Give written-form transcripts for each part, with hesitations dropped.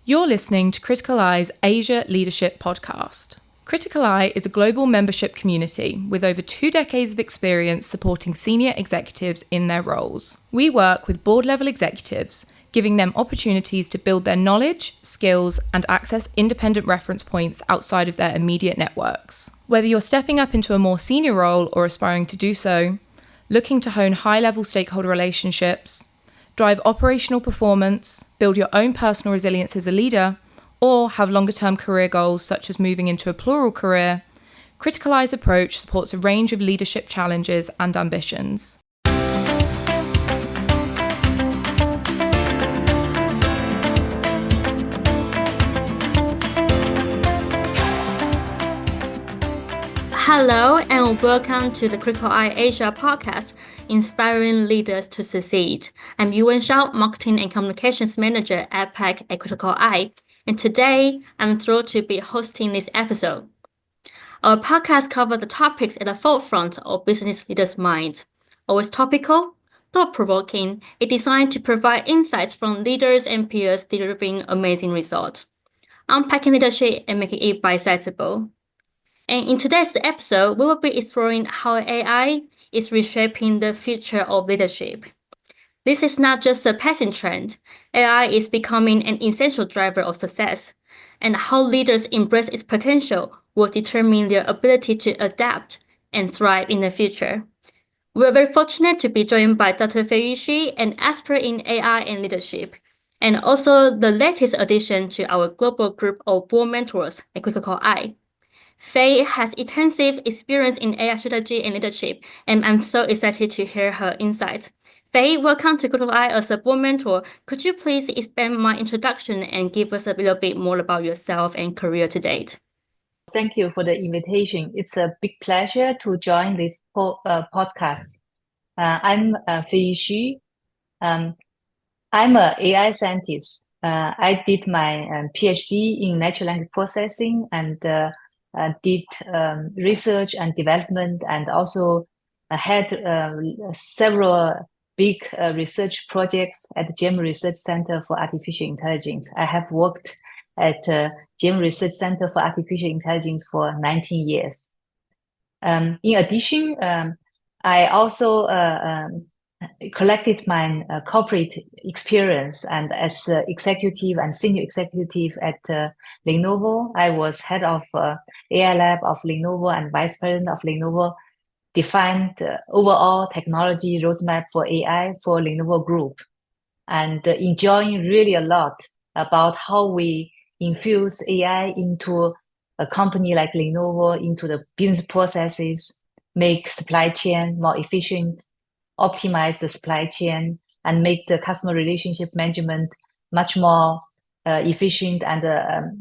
You're listening to Criticaleye's Asia Leadership Podcast. Criticaleye is a global membership community with over 2 decades of experience supporting senior executives in their roles. We work with board-level executives, giving them opportunities to build their knowledge, skills, and access independent reference points outside of their immediate networks. Whether you're stepping up into a more senior role or aspiring to do so, looking to hone high-level stakeholder relationships, drive operational performance, build your own personal resilience as a leader, or have longer-term career goals such as moving into a plural career, Criticaleye's approach supports a range of leadership challenges and ambitions. Hello and welcome to the Criticaleye Asia podcast, Inspiring Leaders to Succeed. I'm Yu-Wen Hsiao, Marketing and Communications Manager at APAC at Criticaleye, and today I'm thrilled to be hosting this episode. Our podcast covers the topics at the forefront of business leaders' minds, always topical, thought-provoking, and designed to provide insights from leaders and peers delivering amazing results, unpacking leadership and making it bite-sizable. And in today's episode, we will be exploring how AI is reshaping the future of leadership. This is not just a passing trend. AI is becoming an essential driver of success, and how leaders embrace its potential will determine their ability to adapt and thrive in the future. We are very fortunate to be joined by Dr. Feiyu Xu, an expert in AI and leadership, and also the latest addition to our global group of board mentors at Criticaleye. Fei has extensive experience in AI strategy and leadership, and I'm so excited to hear her insights. Fei, welcome to Criticaleye as a board mentor. Could you please expand my introduction and give us a little bit more about yourself and career to date? Thank you for the invitation. It's a big pleasure to join this podcast. I'm Feiyu Xu. I'm an AI scientist. I did my PhD in natural language processing and did research and development, and also had several big research projects at the GEM Research Center for Artificial Intelligence. I have worked at GEM Research Center for Artificial Intelligence for 19 years. In addition, I also collected my corporate experience, and as executive and senior executive at Lenovo, I was head of AI lab of Lenovo and vice president of Lenovo, defined overall technology roadmap for AI for Lenovo Group, and enjoying really a lot about how we infuse AI into a company like Lenovo, into the business processes, make supply chain more efficient, optimize the supply chain, and make the customer relationship management much more efficient, and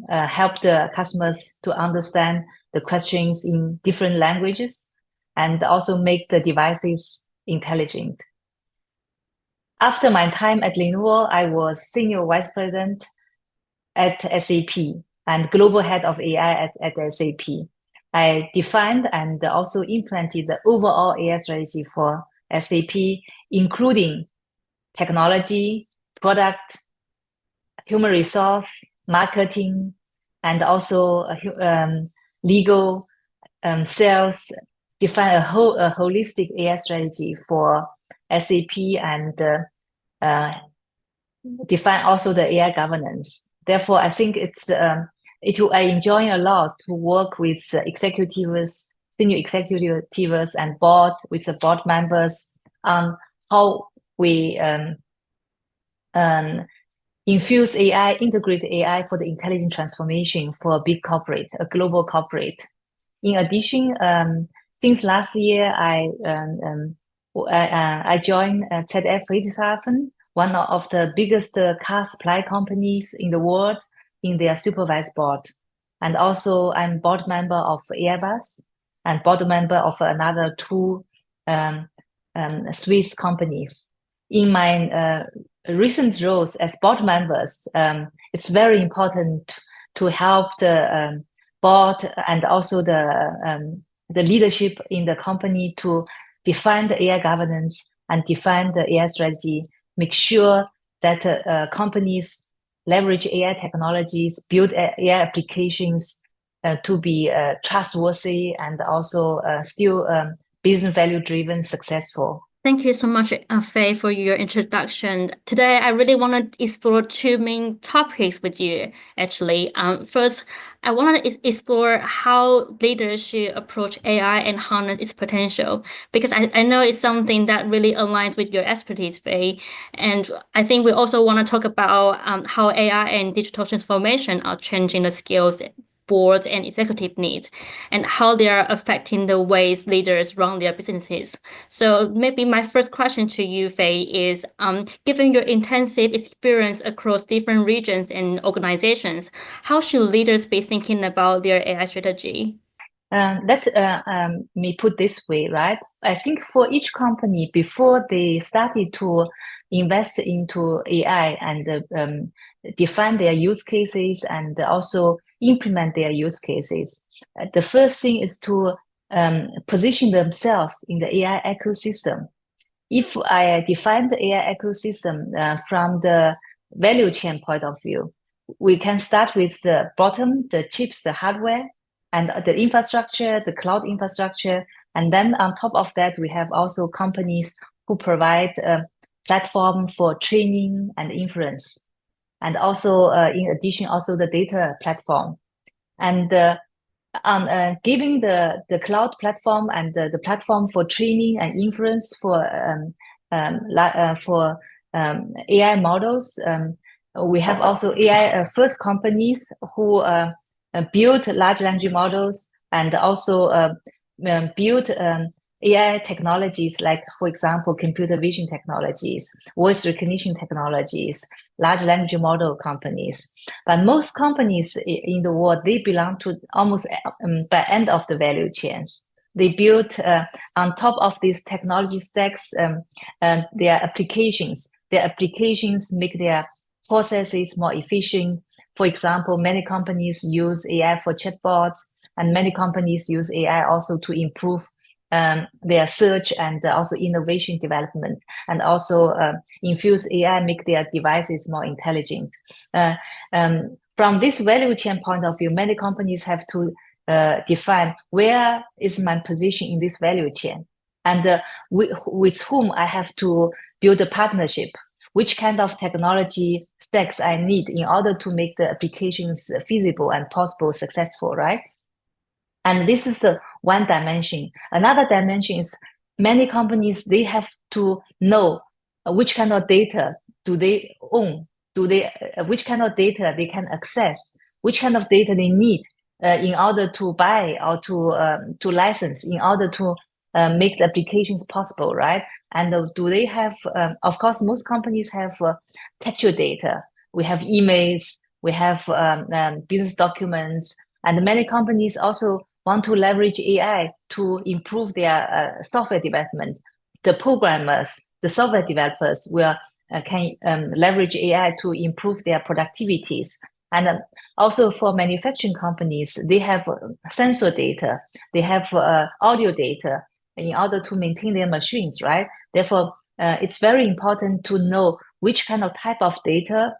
help the customers to understand the questions in different languages, and also make the devices intelligent. After my time at Lenovo, I was senior vice president at SAP and global head of AI at SAP. I defined and also implemented the overall AI strategy for SAP, including technology, product, human resource, marketing, and also legal, sales. Define a holistic AI strategy for SAP, and define also the AI governance. Therefore, I think I enjoy a lot to work with executives, senior executives, and with the board members on how we infuse AI, integrate AI for the intelligent transformation for a big corporate, a global corporate. In addition, since last year, I joined ZF Friedrichshafen, one of the biggest car supply companies in the world, in their supervised board. And also, I'm board member of Airbus and board member of another 2 Swiss companies. In my recent roles as board members, it's very important to help the board and also the leadership in the company to define the AI governance and define the AI strategy, make sure that companies leverage AI technologies, build AI applications to be trustworthy and also still business value driven, successful. Thank you so much, Fei, for your introduction. Today, I really want to explore two main topics with you, actually. First, I want to explore how leaders should approach AI and harness its potential, because I know it's something that really aligns with your expertise, Fei. And I think we also want to talk about how AI and digital transformation are changing the skills boards and executive needs, and how they are affecting the ways leaders run their businesses. So maybe my first question to you, Fei, is given your intensive experience across different regions and organizations, how should leaders be thinking about their AI strategy? Let me put this way, right? I think for each company, before they started to invest into AI and define their use cases and also implement their use cases, the first thing is to position themselves in the AI ecosystem. If I define the AI ecosystem from the value chain point of view, we can start with the bottom, the chips, the hardware, and the infrastructure, the cloud infrastructure. And then on top of that, we have also companies who provide a platform for training and inference. And also, in addition, also the data platform. And giving the cloud platform and the platform for training and inference for AI models, we have also AI first companies who build large language models and also build AI technologies like, for example, computer vision technologies, voice recognition technologies, large language model companies. But most companies in the world, they belong to almost by end of the value chains. They built on top of these technology stacks their applications. Their applications make their processes more efficient. For example, many companies use AI for chatbots, and many companies use AI also to improve their search and also innovation development, and also infuse AI, make their devices more intelligent. From this value chain point of view, many companies have to define where is my position in this value chain, and with whom I have to build a partnership, which kind of technology stacks I need in order to make the applications feasible and possible, successful, right? And this is one dimension. Another dimension is many companies, they have to know which kind of data do they own, which kind of data they can access, which kind of data they need in order to buy or to license, in order to make the applications possible, right? And do they have, of course, most companies have textual data. We have emails, we have business documents, and many companies also want to leverage AI to improve their software development. The programmers, the software developers can leverage AI to improve their productivities. And also for manufacturing companies, they have sensor data, they have audio data in order to maintain their machines, right? Therefore, it's very important to know which kind of type of data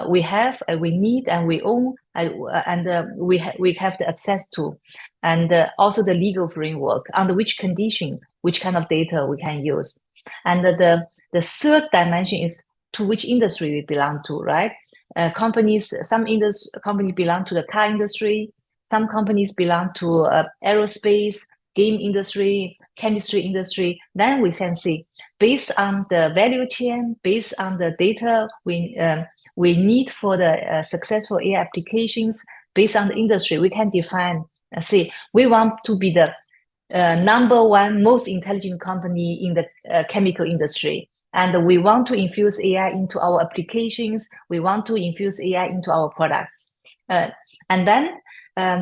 we have, we need, and we own, and we have the access to, and also the legal framework under which condition, which kind of data we can use. And the third dimension is to which industry we belong to, right? Some companies belong to the car industry, some companies belong to aerospace, game industry, chemistry industry. Then we can see, based on the value chain, based on the data we need for the successful AI applications, based on the industry, we can define, we want to be the number one most intelligent company in the chemical industry. And we want to infuse AI into our applications. We want to infuse AI into our products. And then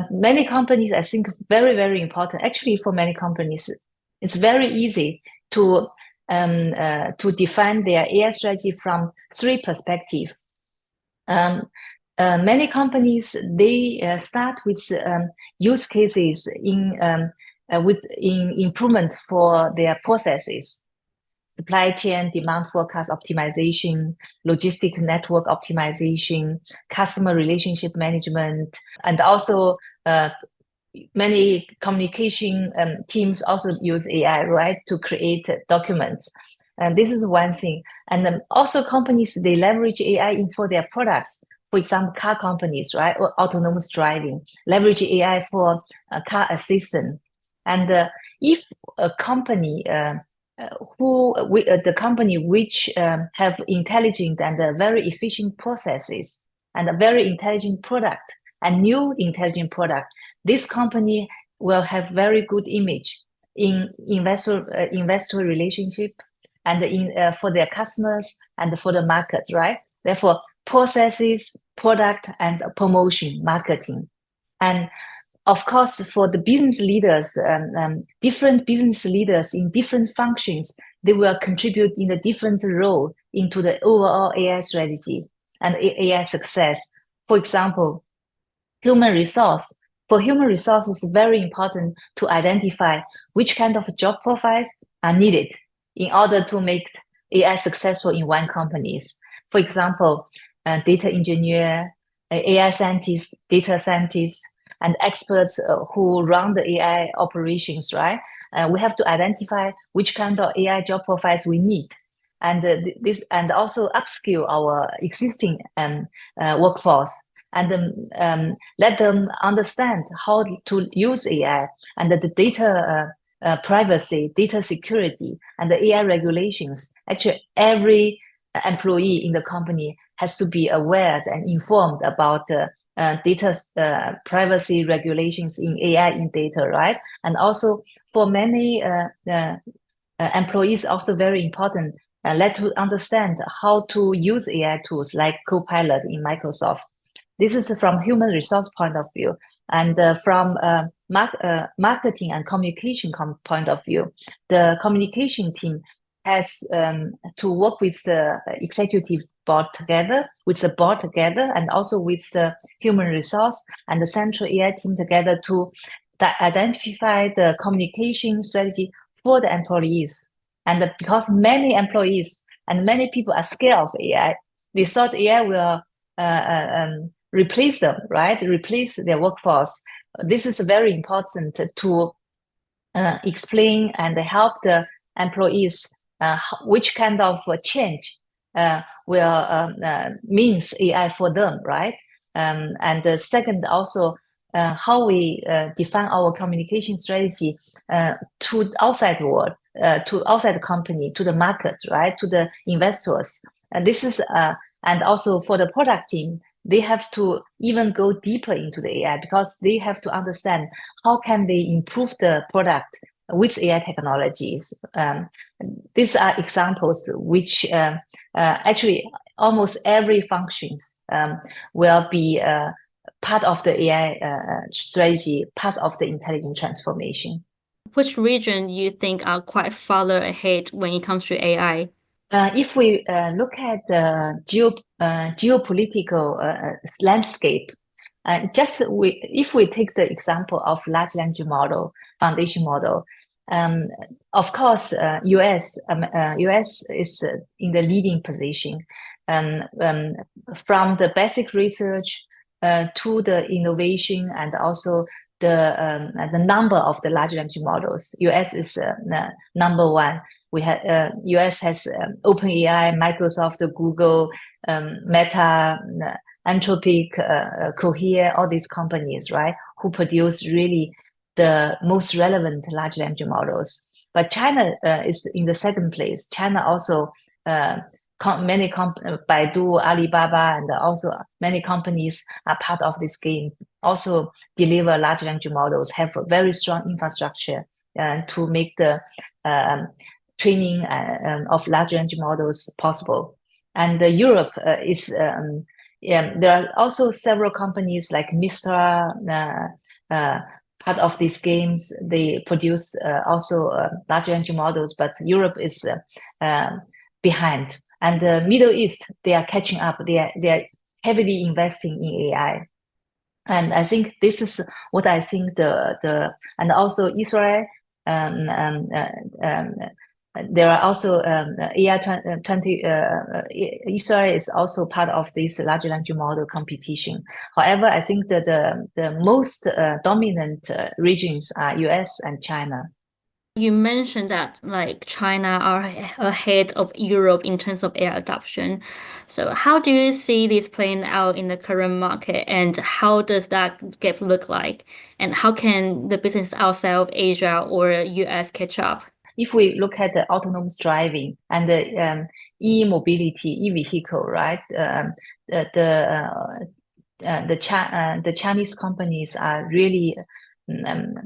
many companies, I think, very, very important. Actually, for many companies, it's very easy to define their AI strategy from three perspectives. Many companies, they start with use cases in improvement for their processes. supply chain demand forecast optimization, logistic network optimization, customer relationship management, and also many communication teams also use AI, right, to create documents. And this is one thing. And then also companies, they leverage AI for their products. For example, car companies, right, or autonomous driving, leverage AI for car assistant. And if a company the company which have intelligent and very efficient processes and a very intelligent product and new intelligent product, this company will have very good image in investor relationship and for their customers and for the market, right? Therefore, processes, product, and promotion, marketing. And of course, for the business leaders, different business leaders in different functions, they will contribute in a different role into the overall AI strategy and AI success. For example, human resource. For human resources, it's very important to identify which kind of job profiles are needed in order to make AI successful in one company. For example, data engineer, AI scientists, data scientists, and experts who run the AI operations, right? We have to identify which kind of AI job profiles we need, and and also upskill our existing workforce, and let them understand how to use AI and the data privacy, data security, and the AI regulations. Actually, every employee in the company has to be aware and informed about the data privacy regulations in AI in data, right? And also for many employees, also very important, let to understand how to use AI tools like Copilot in Microsoft. This is from human resource point of view, and from marketing and communication point of view. The communication team has to work with the executive board together, and also with the human resource and the central AI team together to identify the communication strategy for the employees. And because many employees and many people are scared of AI, they thought AI will replace them, right? Replace their workforce. This is very important to explain and help the employees which kind of change will means AI for them, right? And the second, also how we define our communication strategy to outside the world, to outside the company, to the market, right? To the investors. And this is and also for the product team, they have to even go deeper into the AI because they have to understand how can they improve the product with AI technologies. These are examples which actually almost every functions will be part of the AI strategy, part of the intelligent transformation. Which region you think are quite farther ahead when it comes to AI? If we look at the geopolitical landscape, if we take the example of large language model, foundation model, of course, US is in the leading position, from the basic research to the innovation and also the number of the large language models. US is number one. We have US has OpenAI, Microsoft, Google, Meta, Anthropic, Cohere, all these companies, right, who produce really the most relevant large language models. But China is in the second place. China also Baidu, Alibaba, and also many companies are part of this game. Also deliver large language models, have a very strong infrastructure to make the training of large language models possible. And Europe is there are also several companies like Mistral, part of these games. They produce also large language models, but Europe is behind. And the Middle East, they are catching up. They are heavily investing in AI. And I think this is what I think and also Israel there are also AI 20. Israel is also part of this large language model competition. However, I think that the most dominant regions are US and China. You mentioned that like China are ahead of Europe in terms of AI adoption. So how do you see this playing out in the current market, and how does that gap look like? And how can the business outside of Asia or US catch up? If we look at the autonomous driving and the e-mobility, e-vehicle, right? The Chinese companies are really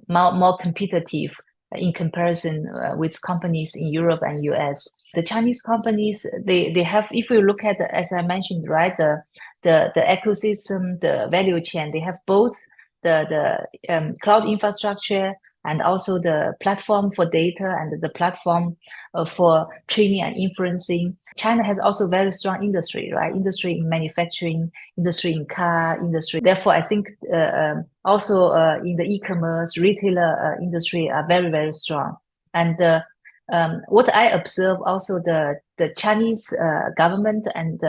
more competitive in comparison with companies in Europe and US. The Chinese companies, they have, if you look at, as I mentioned, right, the ecosystem, the value chain, they have both the cloud infrastructure and also the platform for data and the platform for training and inferencing. China has also very strong industry, right? Industry in manufacturing, industry in car industry. Therefore, I think also in the e-commerce, retailer industry are very, very strong. And what I observe also the Chinese government and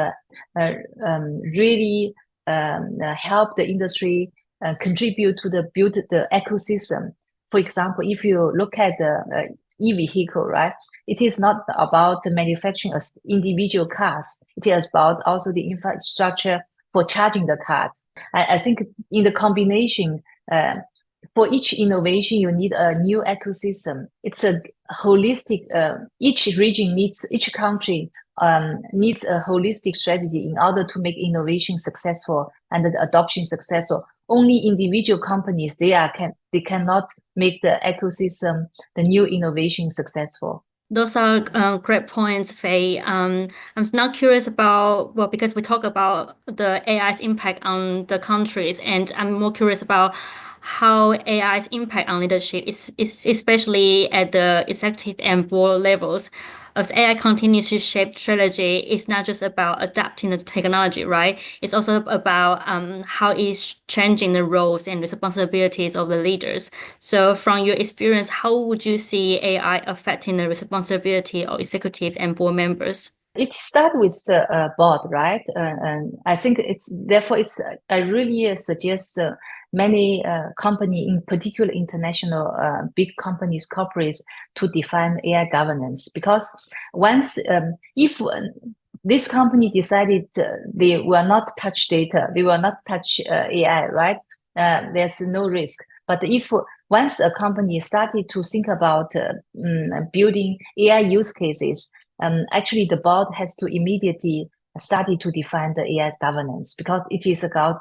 really help the industry contribute to build the ecosystem. For example, if you look at the e-vehicle, right, it is not about manufacturing as individual cars. It is about also the infrastructure for charging the car. I think in the combination, for each innovation, you need a new ecosystem. It's a holistic, each region needs, each country needs a holistic strategy in order to make innovation successful and the adoption successful. Only individual companies, they cannot make the ecosystem, the new innovation successful. Those are great points, Fei. I'm now curious about, well, because we talk about the AI's impact on the countries, and I'm more curious about how AI's impact on leadership is especially at the executive and board levels. As AI continues to shape strategy, it's not just about adapting the technology, right? It's also about how it's changing the roles and responsibilities of the leaders. So from your experience, how would you see AI affecting the responsibility of executive and board members? It starts with the board, right? And I think I really suggest many company, in particular international big companies, corporates, to define AI governance. Because once, if this company decided they will not touch data, they will not touch AI, right? There's no risk. But if once a company started to think about building AI use cases, actually the board has to immediately started to define the AI governance, because it is about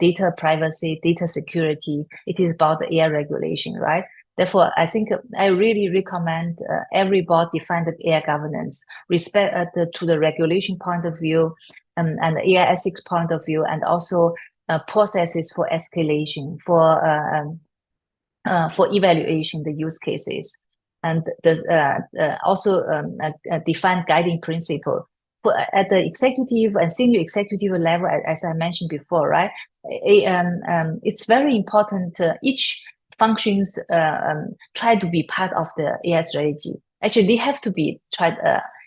data privacy, data security. It is about the AI regulation, right? Therefore, I think I really recommend every board define the AI governance, respect to the regulation point of view, and the AI ethics point of view, and also processes for escalation, for evaluation, the use cases, and also define guiding principle. At the executive and senior executive level, as I mentioned before, right? It's very important. Each functions try to be part of the AI strategy. Actually, they have to be tried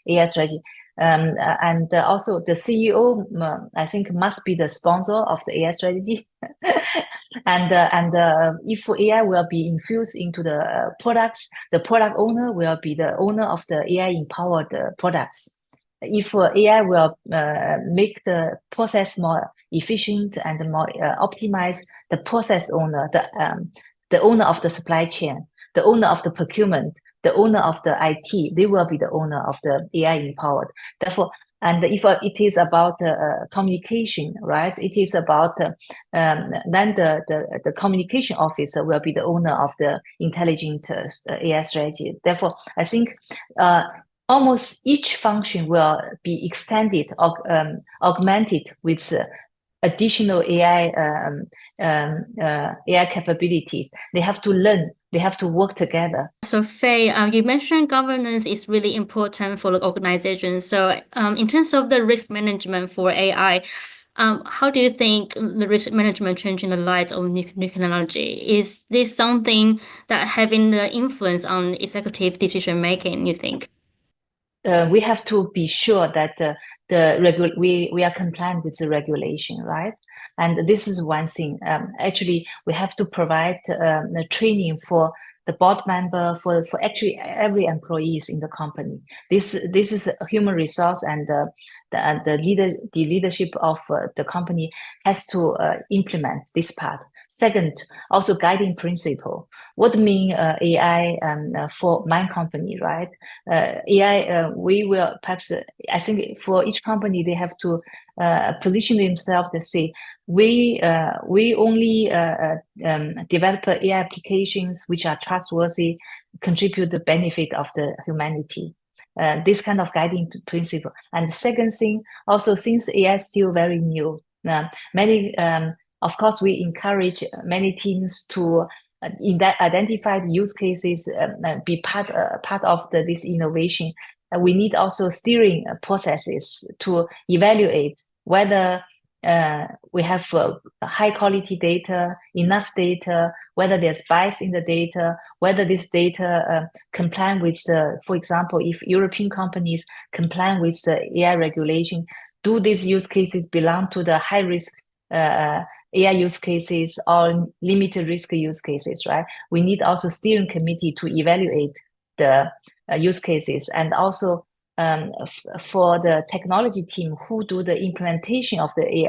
AI strategy. And also the CEO, I think, must be the sponsor of the AI strategy. and if AI will be infused into the products, the product owner will be the owner of the AI empowered products. If AI will make the process more efficient and more optimized, the process owner, the owner of the supply chain, the owner of the procurement, the owner of the IT, they will be the owner of the AI empowered. Therefore, and if it is about communication, right? It is about then the communication officer will be the owner of the intelligent AI strategy. Therefore, I think almost each function will be extended or augmented with additional AI capabilities. They have to learn. They have to work together. So Fei, you mentioned governance is really important for the organization. So in terms of the risk management for AI, How do you think the risk management change in the light of new technology? Is this something that having the influence on executive decision making, you think? We have to be sure that we are compliant with the regulation, right? And this is one thing. Actually, we have to provide the training for the board member, for actually every employees in the company. This is a human resource, and the leadership of the company has to implement this part. Second, also guiding principle. What mean AI for my company, right? AI, we will perhaps, I think for each company, they have to position themselves to say, we only develop AI applications which are trustworthy, contribute the benefit of the humanity. This kind of guiding principle. And the second thing, also since AI is still very new, of course, we encourage many teams to in that identified use cases be part of this innovation. We need also steering processes to evaluate whether we have high quality data, enough data, whether there's bias in the data, whether this data comply with for example, if European companies comply with the AI regulation, do these use cases belong to the high risk AI use cases or limited risk use cases, right? We need also steering committee to evaluate the use cases, and also for the technology team who do the implementation of the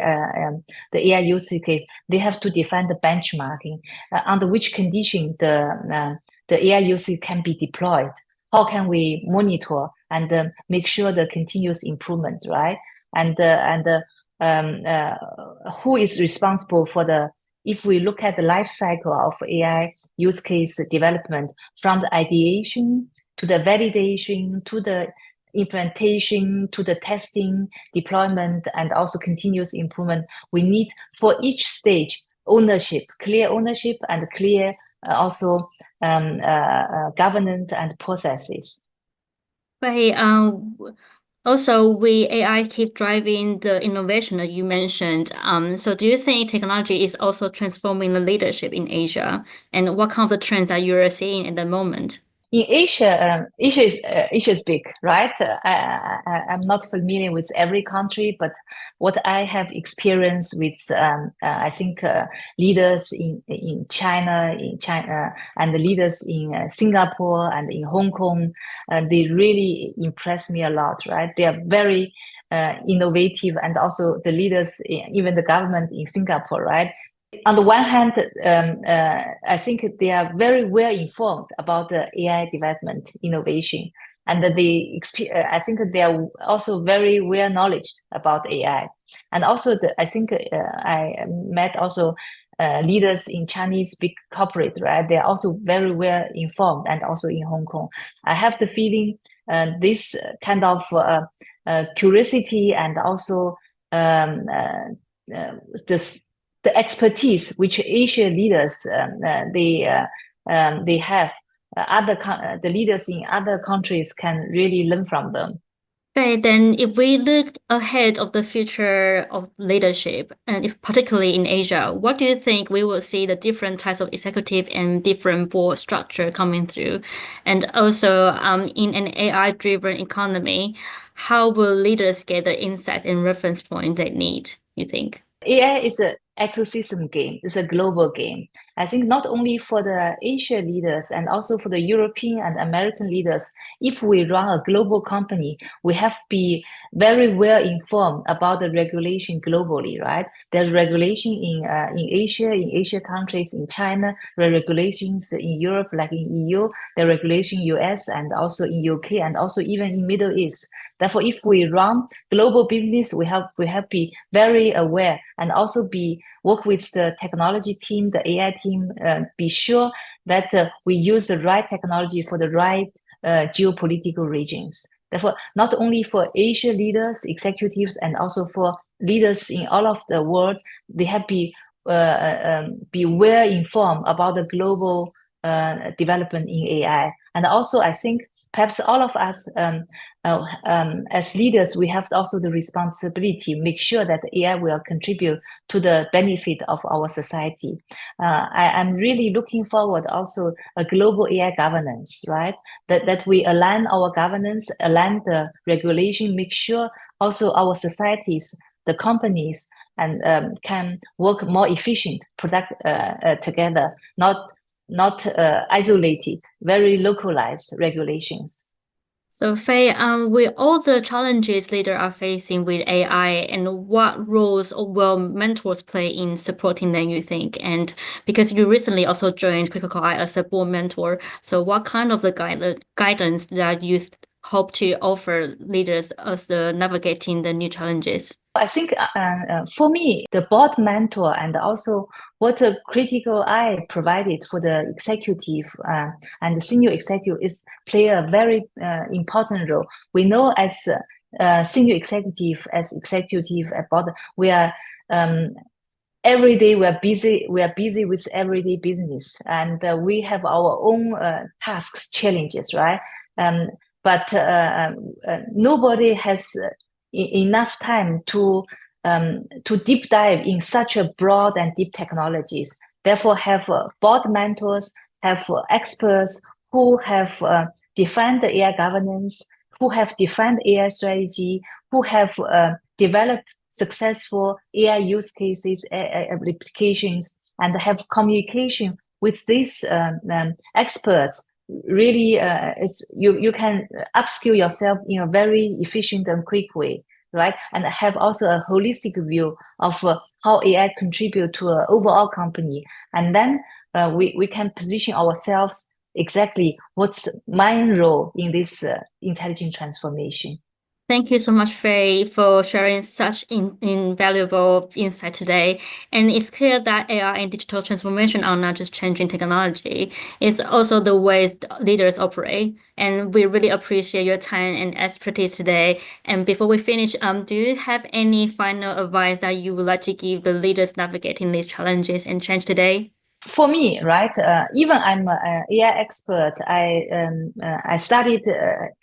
AI use case, they have to define the benchmarking under which condition the AI use can be deployed. How can we monitor and make sure the continuous improvement, right? And who is responsible for if we look at the life cycle of AI use case development, from the ideation to the validation to the implementation to the testing, deployment, and also continuous improvement, we need for each stage clear ownership and clear also governance and processes. Right. Also, AI keep driving the innovation that you mentioned. So do you think technology is also transforming the leadership in Asia? And what kind of the trends that you are seeing at the moment? In Asia, Asia is big, right? I'm not familiar with every country, but what I have experienced with, I think leaders in China, and the leaders in Singapore and in Hong Kong, they really impress me a lot, right? They are very innovative, and also the leaders, even the government in Singapore, right? On the one hand, I think they are very well informed about the AI development innovation, and I think they are also very well knowledge about AI. And also, I think I met also leaders in Chinese big corporate, right? They are also very well informed, and also in Hong Kong. I have the feeling this kind of curiosity and also the expertise which Asian leaders they have, the leaders in other countries can really learn from them. Right, then if we look ahead of the future of leadership, and if particularly in Asia, what do you think we will see the different types of executive and different board structure coming through? And also, in an AI-driven economy, how will leaders get the insights and reference point they need, you think? AI is an ecosystem game. It's a global game. I think not only for the Asian leaders and also for the European and American leaders, if we run a global company, we have to be very well informed about the regulation globally, right? There's regulation in Asia countries, in China, the regulations in Europe, like in EU, the regulation US and also in UK, and also even in Middle East. Therefore, if we run global business, we have to be very aware, and also work with the technology team, the AI team, be sure that we use the right technology for the right geopolitical regions. Therefore, not only for Asian leaders, executives, and also for leaders in all of the world, they have to be well informed about the global development in AI. And also, I think perhaps all of us as leaders, we have also the responsibility to make sure that AI will contribute to the benefit of our society. I'm really looking forward also a global AI governance, right? That we align our governance, align the regulation, make sure also our societies, the companies, and can work more efficient product together, not isolated, very localized regulations. So Fei, with all the challenges leaders are facing with AI, and what roles will mentors play in supporting them, you think? And because you recently also joined Criticaleye as a board mentor, so what kind of the guidance that you hope to offer leaders as navigating the new challenges? I think for me, the board mentor and also what a Criticaleye provided for the executive and the senior executive is play a very important role. We know as senior executive, as executive at board, we are every day we are busy. We are busy with everyday business, and we have our own tasks, challenges, right? But nobody has enough time to deep dive in such a broad and deep technologies. Therefore, have board mentors, have experts who have defined the AI governance, who have defined AI strategy, who have developed successful AI use cases, applications, and have communication with these experts. Really, you can upskill yourself in a very efficient and quick way, right? And have also a holistic view of how AI contribute to an overall company. And then we can position ourselves exactly what's my role in this intelligent transformation. Thank you so much, Fei, for sharing such invaluable insight today. And it's clear that AI and digital transformation are not just changing technology, it's also the way leaders operate. And we really appreciate your time and expertise today. And before we finish, do you have any final advice that you would like to give the leaders navigating these challenges and change today? For me, right, even I'm an AI expert. I studied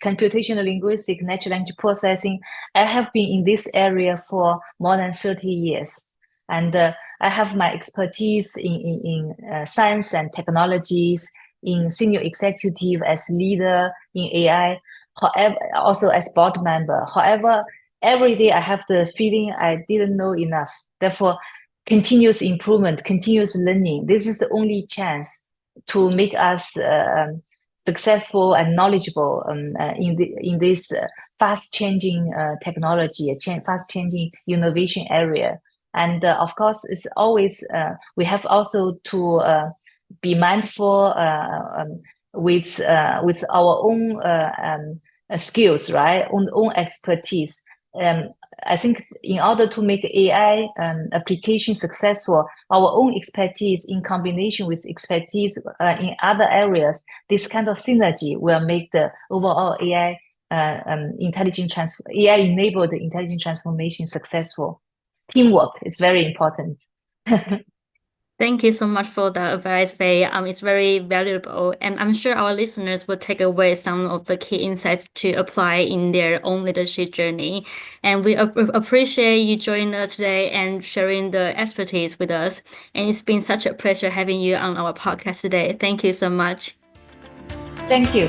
computational linguistics, natural language processing. I have been in this area for more than 30 years. And I have my expertise in science and technologies, in senior executive as leader in AI, however, also as board member. However, every day I have the feeling I didn't know enough. Therefore, continuous improvement, continuous learning. This is the only chance to make us successful and knowledgeable in this fast-changing technology, fast-changing innovation area. And of course, it's always we have also to be mindful with our own skills, right? Own expertise. I think in order to make AI application successful, our own expertise in combination with expertise in other areas, this kind of synergy will make the overall AI AI-enabled intelligent transformation successful. Teamwork is very important. Thank you so much for the advice, Fei. It's very valuable, and I'm sure our listeners will take away some of the key insights to apply in their own leadership journey. And we appreciate you joining us today and sharing the expertise with us. And it's been such a pleasure having you on our podcast today. Thank you so much. Thank you.